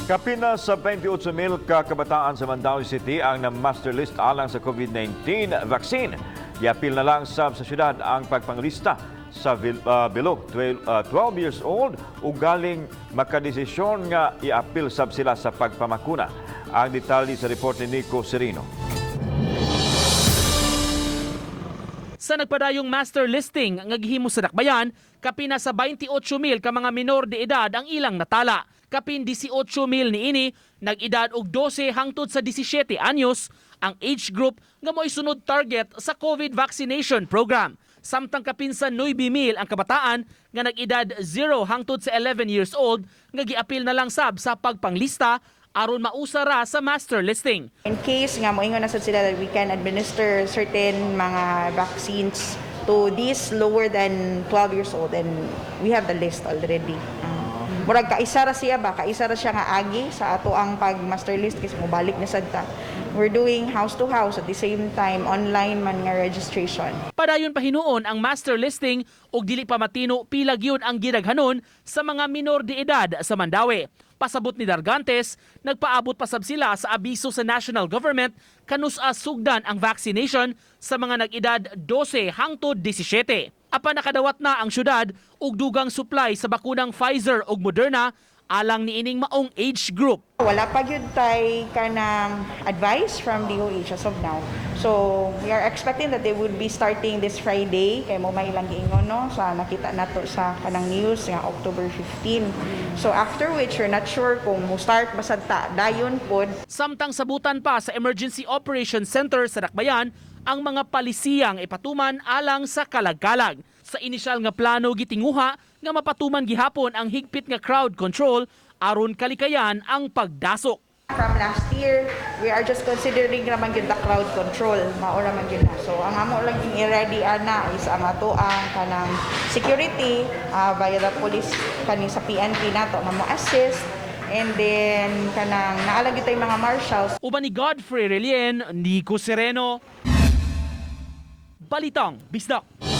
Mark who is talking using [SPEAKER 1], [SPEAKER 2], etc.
[SPEAKER 1] Kapina sa 28,000 ka kabataan sa Mandaue City ang na-Masterlist alang sa COVID-19 vaccine. Iapil na lang sa syudad ang pagpanglista sa below 12 years old ug galing makadesisyon nga iapil sab sila sa pagpamakuna. Ang detalye sa report ni Nico Serino.
[SPEAKER 2] Sa nagpadayong master listing nga gihimo sa dakbayan, kapina sa 28,000 ka mga minor de edad ang ilang natala. Kapin 18,000 niini nag-edad og 12 hangtud sa 17 anyos ang age group nga mo'y sunod target sa COVID vaccination program. Samtang kapin sa 9,000 ang kabataan nga nag-edad 0 hangtud sa 11 years old nga giapil na lang sab sa pagpanglista aron mausara sa master listing.
[SPEAKER 3] In case nga moingon na sad sila that we can administer certain mga vaccines to these lower than 12 years old, and we have the list already. Murag kaisa ra siya nga agi sa ato ang pag-master list kasi mobalik na sad ta. We're doing house to house at the same time online man nga registration.
[SPEAKER 2] Padayon pa hinuon ang master listing ug dili pa matino pila gyud ang gidaghanon sa mga minor de edad sa Mandaue. Pasabot ni Dargantes, nagpaabot pa sab sila sa abiso sa national government kanus-a sugdan ang vaccination sa mga nag-edad 12 hangtod 17. Apan nakadawat na ang syudad ug dugang supply sa bakunang Pfizer ug Moderna alang niining maong age group.
[SPEAKER 3] Wala pa gyud tay kanang advice from DOH as of now. So we are expecting that they would be starting this Friday kay mo may ilang giingon no sa nakita nato sa kanang news nga October 15. So after which we're not sure kung mo start basad ta dayon pod.
[SPEAKER 2] Samtang sabutan pa sa Emergency Operations Center sa Dakbayan ang mga palisiyang ipatuman alang sa kalagkalag. Sa inisyal nga plano gitinguha nga mapatuman gihapon ang higpit nga crowd control aron kalikayan ang pagdasok.
[SPEAKER 3] From last year, we are just considering naman yun the crowd control. Maura man yun na. So ang amo lang yung i-ready ana is ang ato ang kanang security via the police kani sa PNP nato na mo assist. And then kanang naalag yung mga marshals.
[SPEAKER 2] Uban ni Godfrey Relien, Nico Sereno, Balitang Bisdak.